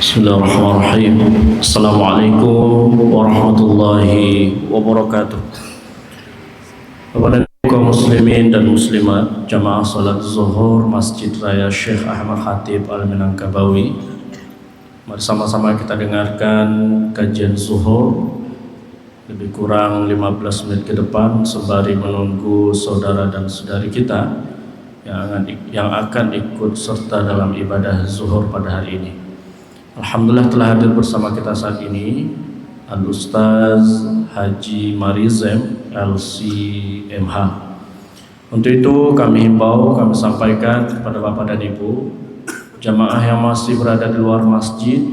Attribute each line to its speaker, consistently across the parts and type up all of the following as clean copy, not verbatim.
Speaker 1: Bismillahirrahmanirrahim. Assalamualaikum warahmatullahi wabarakatuh. Kepada kaum muslimin dan muslimat jamaah salat zuhur Masjid Raya Syekh Ahmad Khatib Al-Minangkabawi, mari sama-sama kita dengarkan kajian zuhur lebih kurang 15 menit ke depan sembari menunggu saudara dan saudari kita yang akan ikut serta dalam ibadah zuhur pada hari ini. Alhamdulillah telah hadir bersama kita saat ini Al-Ustaz Haji Marizem LCMH. Untuk itu kami himbau, kami sampaikan kepada Bapak dan Ibu jamaah yang masih berada di luar masjid,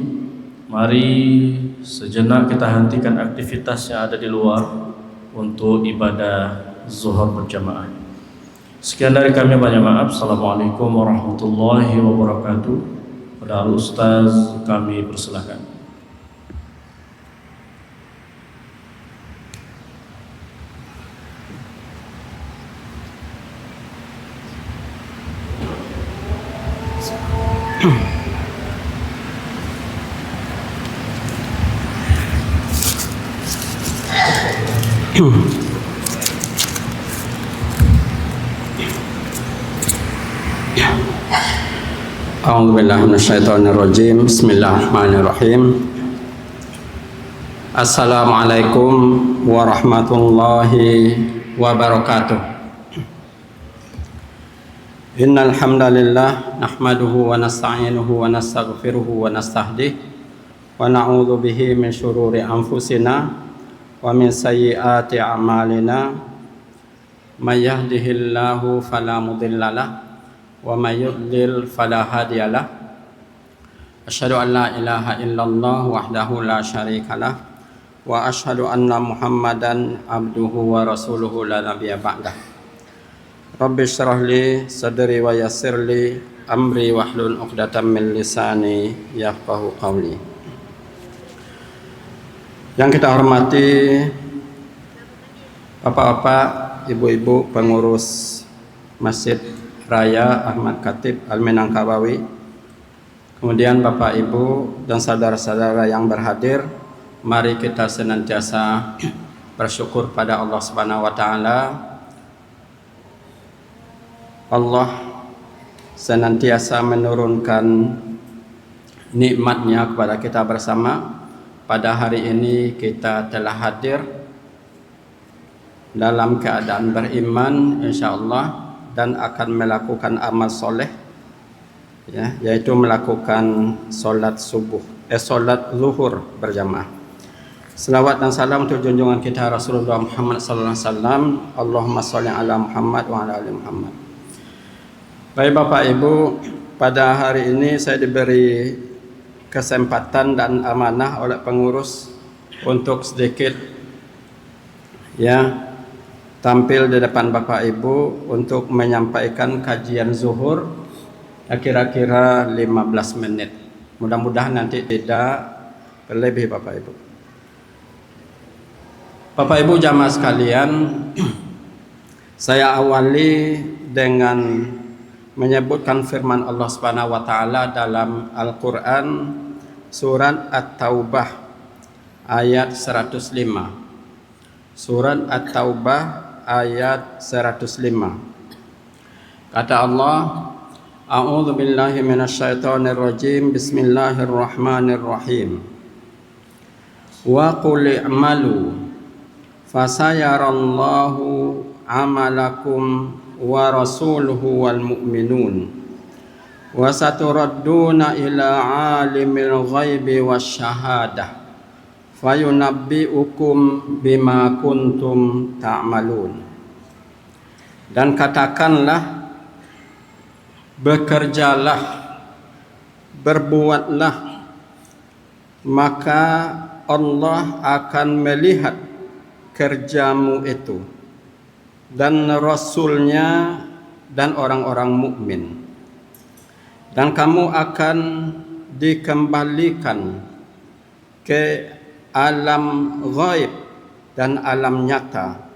Speaker 1: mari sejenak kita hentikan aktivitas yang ada di luar untuk ibadah zuhur berjamaah. Sekian dari kami, banyak maaf. Assalamualaikum warahmatullahi wabarakatuh. Pada Al-Ustaz kami persilahkan.
Speaker 2: A'udzubillahi minasyaitonirrajim. Bismillahirrahmanirrahim. Assalamualaikum warahmatullahi wabarakatuh. Innal hamdalillah nahmaduhu wa nasta'inuhu wa nastaghfiruhu wa nastahdih wa na'udzu bihi min syururi anfusina wa min sayyiati a'malina. May yahdihillahu fala mudhillalah wa may yudlil fala hadiyalah. Asyhadu an la ilaha illallah wahdahu la syarikalah wa asyhadu anna Muhammadan abduhu wa rasuluhu la nabiyya ba'dah. Rabbi shrah li sadri wa yassir li amri wahlul 'uqdatam min lisani yafqahu qawli. Yang kita hormati Bapak-bapak, ibu-ibu pengurus Masjid Raya Ahmad Khatib Al-Minangkabawi, kemudian Bapak Ibu dan saudara-saudara yang berhadir, mari kita senantiasa bersyukur pada Allah Subhanahu wa taala. Allah senantiasa menurunkan nikmat-Nya kepada kita bersama. Pada hari ini kita telah hadir dalam keadaan beriman insyaallah dan akan melakukan amal soleh, ya, yaitu melakukan solat zuhur berjamaah. Selawat dan salam untuk junjungan kita Rasulullah Muhammad sallallahu alaihi wasallam. Allahumma sholli ala Muhammad wa ala ali Muhammad. Baik Bapak Ibu, pada hari ini saya diberi kesempatan dan amanah oleh pengurus untuk sedikit tampil di depan Bapak Ibu untuk menyampaikan kajian zuhur kira-kira 15 menit. Mudah-mudahan nanti tidak berlebih Bapak Ibu. Bapak Ibu jamaah sekalian, saya awali dengan menyebutkan firman Allah Subhanahu wa taala dalam Al-Qur'an surat At-Taubah ayat 105. Surat At-Taubah ayat 105. Kata Allah, A'udzu billahi minasyaitonir rajim. Bismillahirrahmanirrahim. Wa qul i'malu fasayarallahu amalakum wa rasuluhu wal mu'minun wa saturadduna ila alimil ghaibi wasyahadah fayunabbi'ukum bima kuntum ta'malun. Dan katakanlah, bekerjalah, berbuatlah, maka Allah akan melihat kerjamu itu dan Rasulnya dan orang-orang mukmin, dan kamu akan dikembalikan ke alam ghaib dan alam nyata.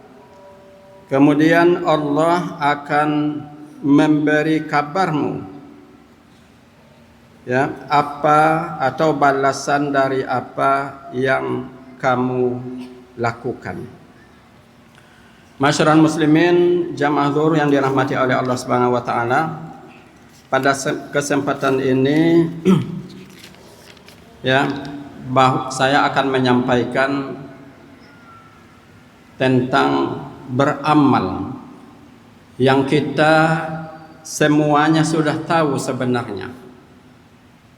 Speaker 2: Kemudian Allah akan memberi kabarmu ya, apa atau balasan dari apa yang kamu lakukan. Masyarakat muslimin jamaah zuhur yang dirahmati oleh Allah Subhanahu wa taala, pada kesempatan ini ya, saya akan menyampaikan tentang beramal yang kita semuanya sudah tahu sebenarnya,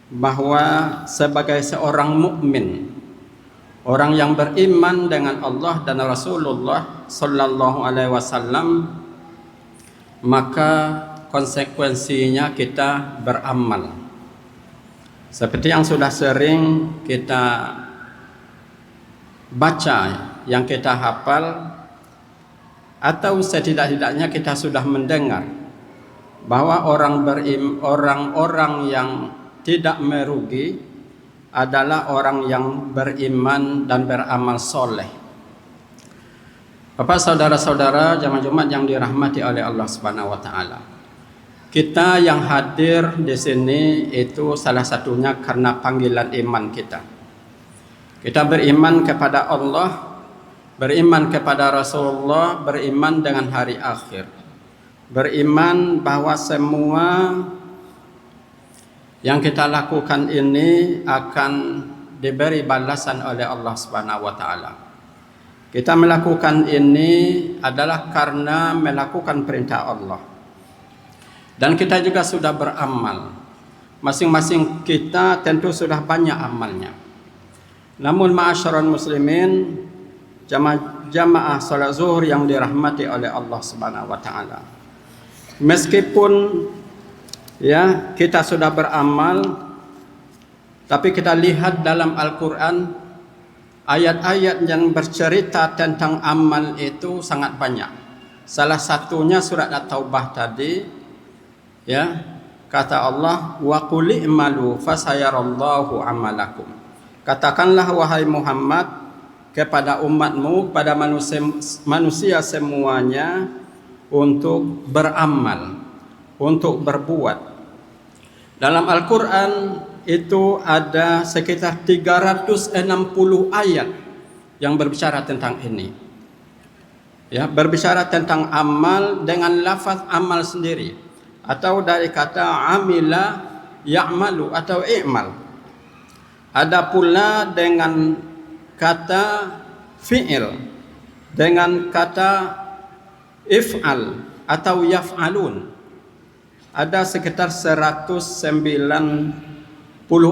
Speaker 2: bahwa sebagai seorang mukmin, orang yang beriman dengan Allah dan Rasulullah sallallahu alaihi wasallam, maka konsekuensinya kita beramal. Seperti yang sudah sering kita baca, yang kita hafal, atau setidak-tidaknya kita sudah mendengar bahwa orang-orang yang tidak merugi adalah orang yang beriman dan beramal soleh. Bapak, saudara-saudara jamaah Jumat yang dirahmati oleh Allah Subhanahu wa taala, kita yang hadir di sini itu salah satunya karena panggilan iman kita. Kita beriman kepada Allah, beriman kepada Rasulullah, beriman dengan hari akhir, beriman bahwa semua yang kita lakukan ini akan diberi balasan oleh Allah Subhanahu wa taala. Kita melakukan ini adalah karena melakukan perintah Allah. Dan kita juga sudah beramal. Masing-masing kita tentu sudah banyak amalnya. Namun ma'asyiral muslimin, jamaah salat zuhur yang dirahmati oleh Allah Subhanahu wa taala, meskipun ya kita sudah beramal, tapi kita lihat dalam Al-Quran ayat-ayat yang bercerita tentang amal itu sangat banyak. Salah satunya surat At-Taubah tadi, ya, kata Allah, wa qul i'malu fasayarallahu amalakum. Katakanlah wahai Muhammad kepada umatmu, pada manusia semuanya, untuk beramal, untuk berbuat. Dalam Al-Quran itu ada sekitar 360 ayat yang berbicara tentang ini, ya, berbicara tentang amal dengan lafaz amal sendiri, atau dari kata amila ya'malu atau i'mal. Ada pula dengan kata fi'il, dengan kata if'al atau yaf'alun. Ada sekitar 190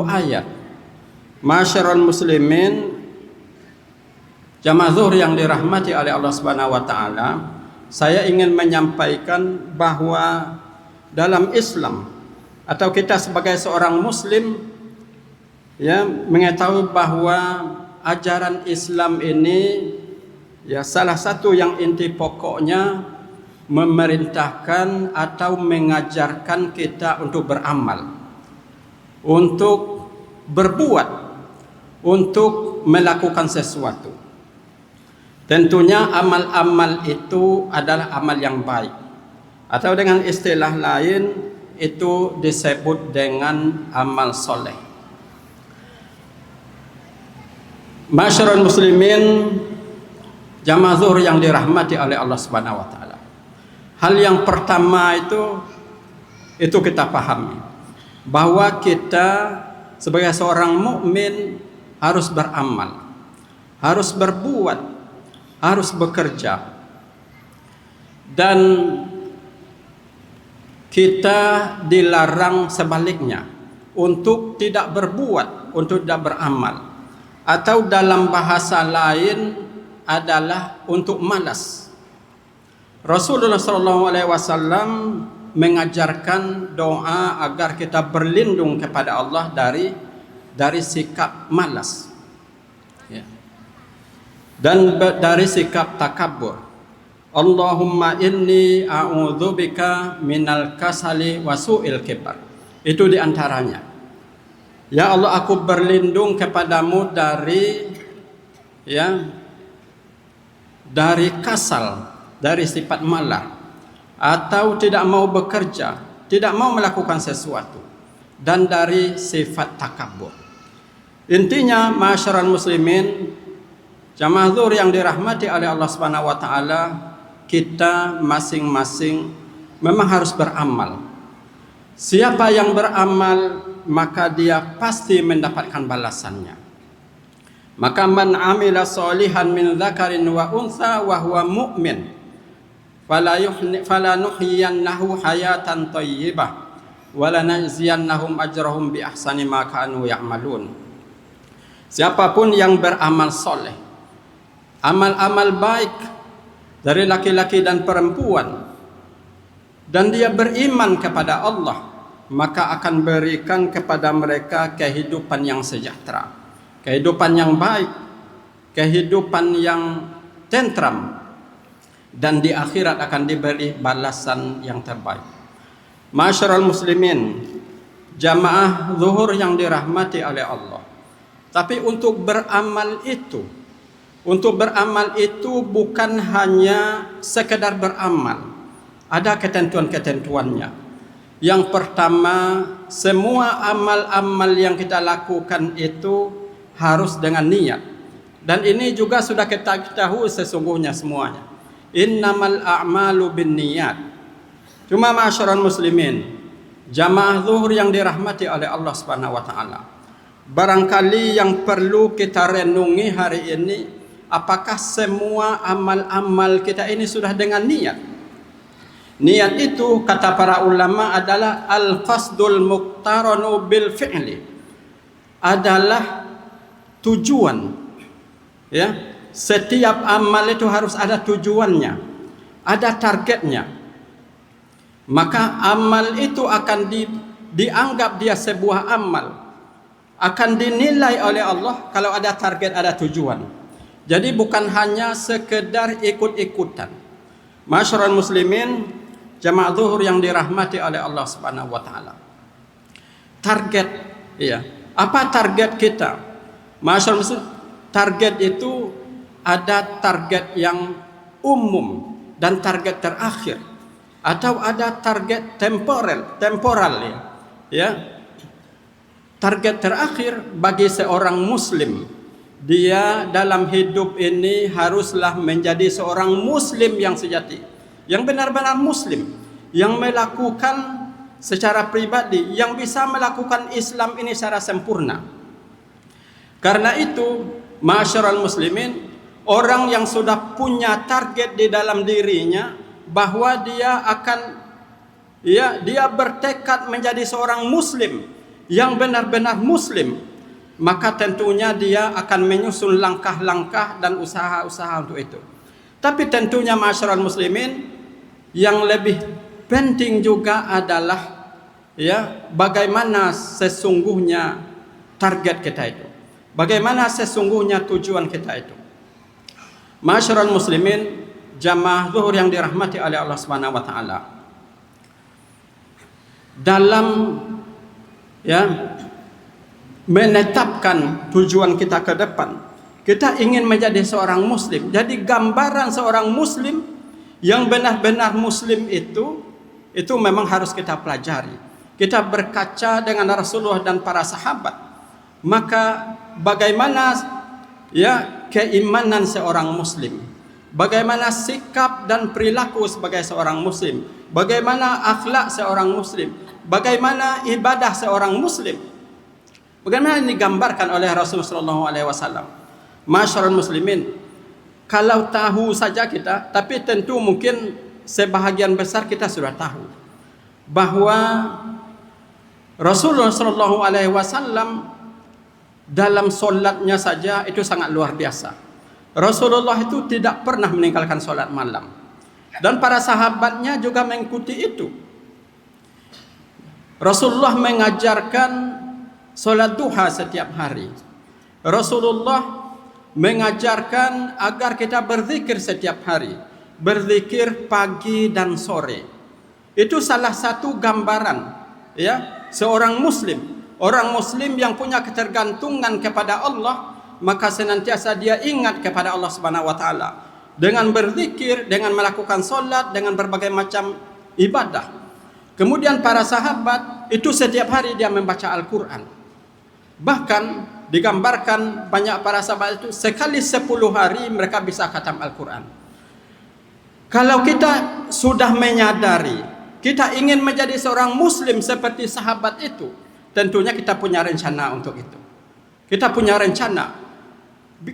Speaker 2: ayat. Masyarul muslimin jamaah zuhur yang dirahmati oleh Allah Subhanahu wa taala, saya ingin menyampaikan bahwa dalam Islam, atau kita sebagai seorang muslim, ya, mengetahui bahwa ajaran Islam ini, ya, salah satu yang inti pokoknya memerintahkan atau mengajarkan kita untuk beramal, untuk berbuat, untuk melakukan sesuatu. Tentunya amal-amal itu adalah amal yang baik, atau dengan istilah lain itu disebut dengan amal soleh. Masyarul muslimin jamaah zuhur yang dirahmati oleh Allah Subhanahu wa taala, hal yang pertama itu kita pahami bahwa kita sebagai seorang mukmin harus beramal, harus berbuat, harus bekerja, dan kita dilarang sebaliknya untuk tidak berbuat, untuk tidak beramal, atau dalam bahasa lain adalah untuk malas. Rasulullah SAW mengajarkan doa agar kita berlindung kepada Allah dari sikap malas, ya, dan dari sikap takabur. Allahumma inni a'udzubika minal kasali wa su'il kibar. Itu diantaranya. Ya Allah, aku berlindung kepadamu dari kasal, dari sifat malas, atau tidak mau bekerja, tidak mau melakukan sesuatu, dan dari sifat takabur. Intinya, ma'asyiral muslimin, jamaah zuhur yang dirahmati oleh Allah Subhanahu wa taala, kita masing-masing memang harus beramal. Siapa yang beramal, maka dia pasti mendapatkan balasannya. Maka man amila solihan min dzakarin wa untha wa huwa mu'min fala nuhyiyannahu hayatan thayyibah wa lanajziyannahum ajrahum bi ahsani ma kanu ya'malun. Siapapun yang beramal soleh, amal-amal baik dari laki-laki dan perempuan, dan dia beriman kepada Allah, maka akan berikan kepada mereka kehidupan yang sejahtera, kehidupan yang baik, kehidupan yang tentram, dan di akhirat akan diberi balasan yang terbaik. Ma'asyiral muslimin, jamaah zuhur yang dirahmati oleh Allah. Tapi untuk beramal itu bukan hanya sekedar beramal. Ada ketentuan-ketentuannya. Yang pertama, semua amal-amal yang kita lakukan itu harus dengan niat. Dan ini juga sudah kita tahu sesungguhnya semuanya. Innamal a'malu binniyat. Cuma ma'asyiral muslimin, jamaah zuhur yang dirahmati oleh Allah Subhanahu wa taala, barangkali yang perlu kita renungi hari ini, apakah semua amal-amal kita ini sudah dengan niat? Niat itu, kata para ulama, adalah al-qasdul muqtaranu bil fi'li, adalah tujuan. Ya, setiap amal itu harus ada tujuannya, ada targetnya. Maka amal itu akan dianggap dia sebuah amal, akan dinilai oleh Allah kalau ada target, ada tujuan. Jadi bukan hanya sekedar ikut-ikutan. Ma'asyiral muslimin, jamaah zuhur yang dirahmati oleh Allah Subhanahu wa taala. Target, ya. Apa target kita? Ma'asyiral muslimin, target itu ada target yang umum dan target terakhir, atau ada target temporal ya. Ya. Target terakhir bagi seorang muslim, dia dalam hidup ini haruslah menjadi seorang muslim yang sejati, yang benar-benar muslim, yang melakukan secara pribadi, yang bisa melakukan Islam ini secara sempurna. Karena itu, ma'asyiral muslimin, orang yang sudah punya target di dalam dirinya bahwa dia akan, ya, dia bertekad menjadi seorang muslim yang benar-benar muslim, maka tentunya dia akan menyusun langkah-langkah dan usaha-usaha untuk itu. Tapi tentunya ma'asyiral muslimin, yang lebih penting juga adalah, ya, bagaimana sesungguhnya target kita itu, bagaimana sesungguhnya tujuan kita itu. Ma'asyiral muslimin, jamaah zuhur yang dirahmati oleh Allah Subhanahu wa taala, dalam, ya, menetapkan tujuan kita ke depan, kita ingin menjadi seorang muslim. Jadi gambaran seorang muslim yang benar-benar muslim itu memang harus kita pelajari. Kita berkaca dengan Rasulullah dan para sahabat. Maka bagaimana, ya, keimanan seorang muslim, bagaimana sikap dan perilaku sebagai seorang muslim, bagaimana akhlak seorang muslim, bagaimana ibadah seorang muslim, bagaimana ini digambarkan oleh Rasulullah SAW. Masyarul muslimin, kalau tahu saja kita, tapi tentu mungkin sebahagian besar kita sudah tahu bahwa Rasulullah SAW dalam solatnya saja itu sangat luar biasa. Rasulullah itu tidak pernah meninggalkan solat malam, dan para sahabatnya juga mengikuti itu. Rasulullah mengajarkan solat duha setiap hari. Rasulullah mengajarkan agar kita berzikir setiap hari, berzikir pagi dan sore. Itu salah satu gambaran, ya, seorang muslim. Orang muslim yang punya ketergantungan kepada Allah, maka senantiasa dia ingat kepada Allah Subhanahu wa taala dengan berzikir, dengan melakukan solat, dengan berbagai macam ibadah. Kemudian para sahabat, itu setiap hari dia membaca Al-Quran. Bahkan digambarkan banyak para sahabat itu sekali 10 hari mereka bisa khatam Al-Quran. Kalau kita sudah menyadari kita ingin menjadi seorang muslim seperti sahabat itu, tentunya kita punya rencana untuk itu. Kita punya rencana.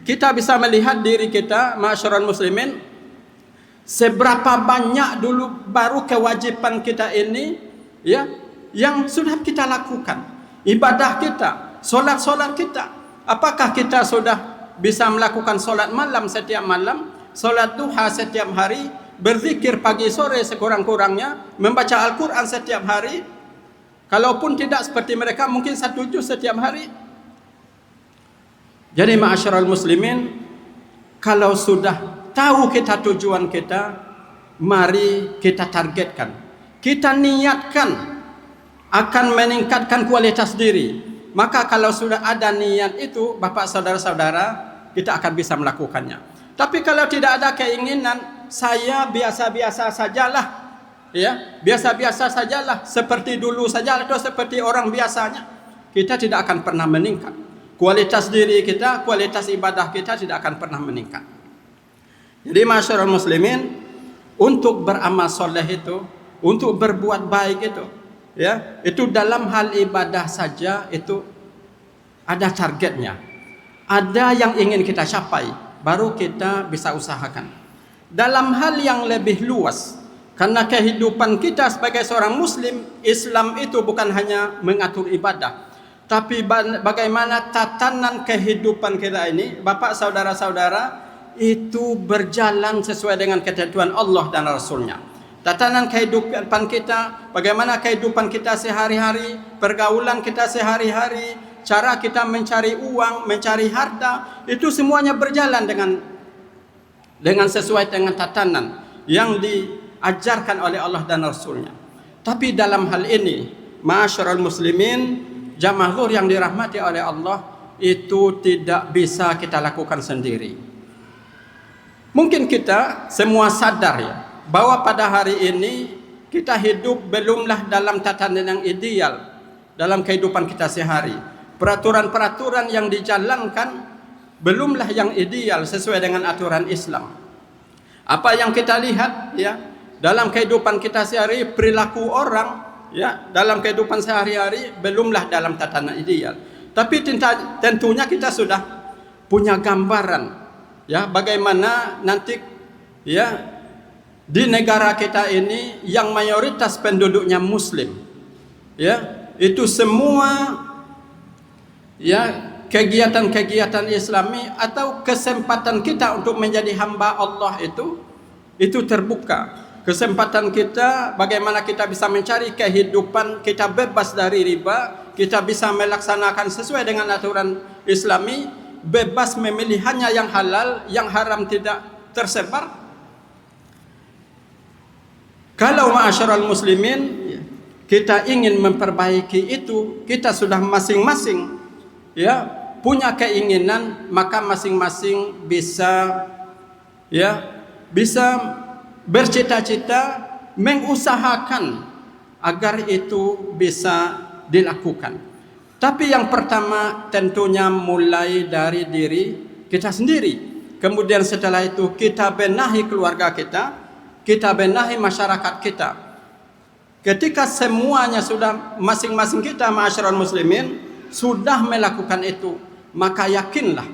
Speaker 2: Kita bisa melihat diri kita, ma'asyiral muslimin, seberapa banyak dulu baru kewajiban kita ini, ya, yang sudah kita lakukan. Ibadah kita, solat kita. Apakah kita sudah bisa melakukan solat malam setiap malam, solat duha setiap hari, berzikir pagi sore sekurang-kurangnya, membaca Al-Quran setiap hari? Kalaupun tidak seperti mereka, mungkin 1 juz setiap hari. Jadi ma'asyiral muslimin, kalau sudah tahu kita tujuan kita, mari kita targetkan, kita niatkan akan meningkatkan kualitas diri. Maka kalau sudah ada niat itu, bapak saudara-saudara, kita akan bisa melakukannya. Tapi kalau tidak ada keinginan, saya biasa-biasa sajalah, ya, biasa-biasa sajalah, seperti dulu saja atau seperti orang biasanya, kita tidak akan pernah meningkat. Kualitas diri kita, kualitas ibadah kita tidak akan pernah meningkat. Jadi masyarakat muslimin, untuk beramal soleh itu, untuk berbuat baik itu, ya, itu dalam hal ibadah saja itu ada targetnya, ada yang ingin kita capai, baru kita bisa usahakan. Dalam hal yang lebih luas, karena kehidupan kita sebagai seorang muslim, Islam itu bukan hanya mengatur ibadah, tapi bagaimana tatanan kehidupan kita ini, bapak saudara-saudara, itu berjalan sesuai dengan ketentuan Allah dan Rasulnya. Tatanan kehidupan kita, bagaimana kehidupan kita sehari-hari, pergaulan kita sehari-hari, cara kita mencari uang, mencari harta, itu semuanya berjalan dengan sesuai dengan tatanan yang diajarkan oleh Allah dan Rasulnya. Tapi dalam hal ini, ma'asyiral muslimin, jamaah zuhur yang dirahmati oleh Allah, itu tidak bisa kita lakukan sendiri. Mungkin kita semua sadar, ya, bahwa pada hari ini kita hidup belumlah dalam tatanan yang ideal dalam kehidupan kita sehari. Peraturan-peraturan yang dijalankan belumlah yang ideal sesuai dengan aturan Islam. Apa yang kita lihat, ya, dalam kehidupan kita sehari, perilaku orang, ya, dalam kehidupan sehari-hari belumlah dalam tatanan ideal. Tapi tentunya kita sudah punya gambaran, ya, bagaimana nanti, ya, di negara kita ini yang mayoritas penduduknya muslim, ya, itu semua, ya, kegiatan-kegiatan Islami atau kesempatan kita untuk menjadi hamba Allah itu terbuka. Kesempatan kita bagaimana kita bisa mencari kehidupan kita bebas dari riba, kita bisa melaksanakan sesuai dengan aturan Islami, bebas memilih hanya yang halal, yang haram tidak tersebar. Kalau ma'asyiral muslimin kita ingin memperbaiki itu, kita sudah masing-masing, ya, punya keinginan, maka masing-masing bisa, ya, bisa bercita-cita mengusahakan agar itu bisa dilakukan. Tapi yang pertama tentunya mulai dari diri kita sendiri. Kemudian setelah itu kita benahi keluarga kita benahi masyarakat kita. Ketika semuanya sudah, masing-masing kita ma'asyiral muslimin sudah melakukan itu, maka yakinlah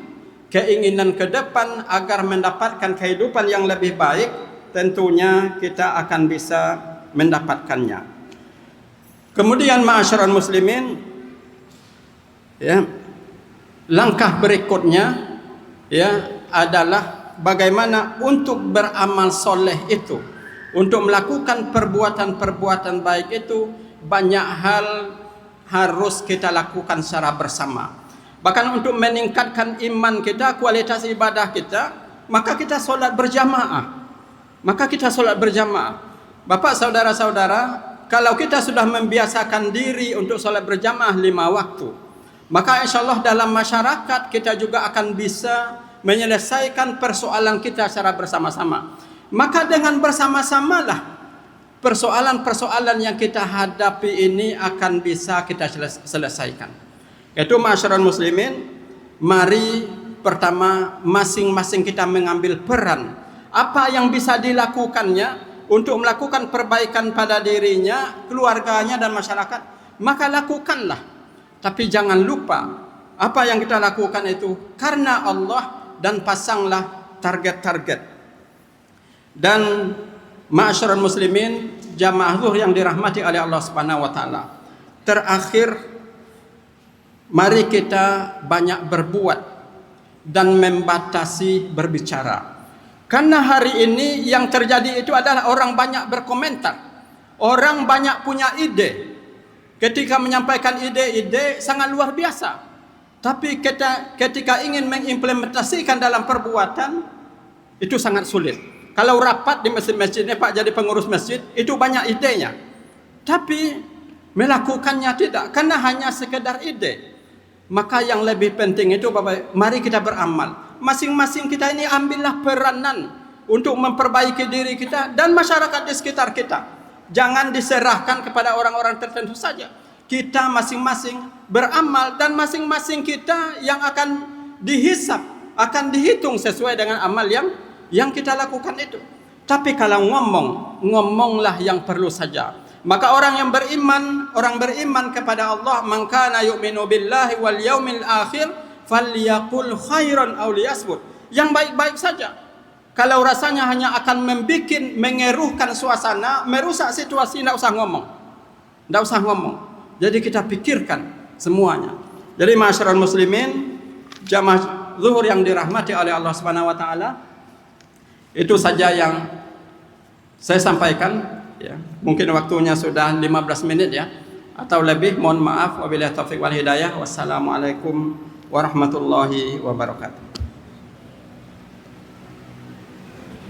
Speaker 2: keinginan ke depan agar mendapatkan kehidupan yang lebih baik, tentunya kita akan bisa mendapatkannya. Kemudian ma'asyiral muslimin, ya, langkah berikutnya, ya, adalah bagaimana untuk beramal soleh itu, untuk melakukan perbuatan-perbuatan baik itu, banyak hal harus kita lakukan secara bersama. Bahkan untuk meningkatkan iman kita, kualitas ibadah kita, maka kita solat berjamaah. Bapak saudara-saudara, kalau kita sudah membiasakan diri untuk solat berjamaah 5 waktu, maka insya Allah dalam masyarakat kita juga akan bisa menyelesaikan persoalan kita secara bersama-sama. Maka dengan bersama-samalah persoalan-persoalan yang kita hadapi ini akan bisa kita selesaikan. Itu masyarakat muslimin, mari pertama masing-masing kita mengambil peran. Apa yang bisa dilakukannya untuk melakukan perbaikan pada dirinya, keluarganya dan masyarakat, maka lakukanlah. Tapi jangan lupa apa yang kita lakukan itu karena Allah, dan pasanglah target-target. Dan ma'asyiral muslimin, jamaah zuhur yang dirahmati oleh Allah Subhanahu wa taala. Terakhir, mari kita banyak berbuat dan membatasi berbicara. Karena hari ini yang terjadi itu adalah orang banyak berkomentar. Orang banyak punya ide. Ketika menyampaikan ide-ide sangat luar biasa. Tapi ketika ingin mengimplementasikan dalam perbuatan, itu sangat sulit. Kalau rapat di masjid-masjidnya, Pak jadi pengurus masjid, itu banyak idenya. Tapi melakukannya tidak, karena hanya sekedar ide. Maka yang lebih penting itu Bapak, mari kita beramal. Masing-masing kita ini ambillah peranan untuk memperbaiki diri kita dan masyarakat di sekitar kita. Jangan diserahkan kepada orang-orang tertentu saja. Kita masing-masing beramal, dan masing-masing kita yang akan dihisap, akan dihitung sesuai dengan amal yang kita lakukan itu. Tapi kalau ngomonglah yang perlu saja. Maka orang yang beriman kepada Allah, man kana yu'minu billahi wal yaumil akhir falyaqul khairan aw liyasmut. Yang baik-baik saja. Kalau rasanya hanya akan mengeruhkan suasana, merusak situasi, tidak usah ngomong. Tidak usah ngomong. Jadi kita pikirkan semuanya. Jadi masyarakat muslimin, jamaah zuhur yang dirahmati oleh Allah Subhanahu wa taala, itu saja yang saya sampaikan. Ya, mungkin waktunya sudah 15 menit ya, atau lebih. Mohon maaf. Wabillahi taufiq wal hidayah. Wassalamualaikum warahmatullahi wabarakatuh.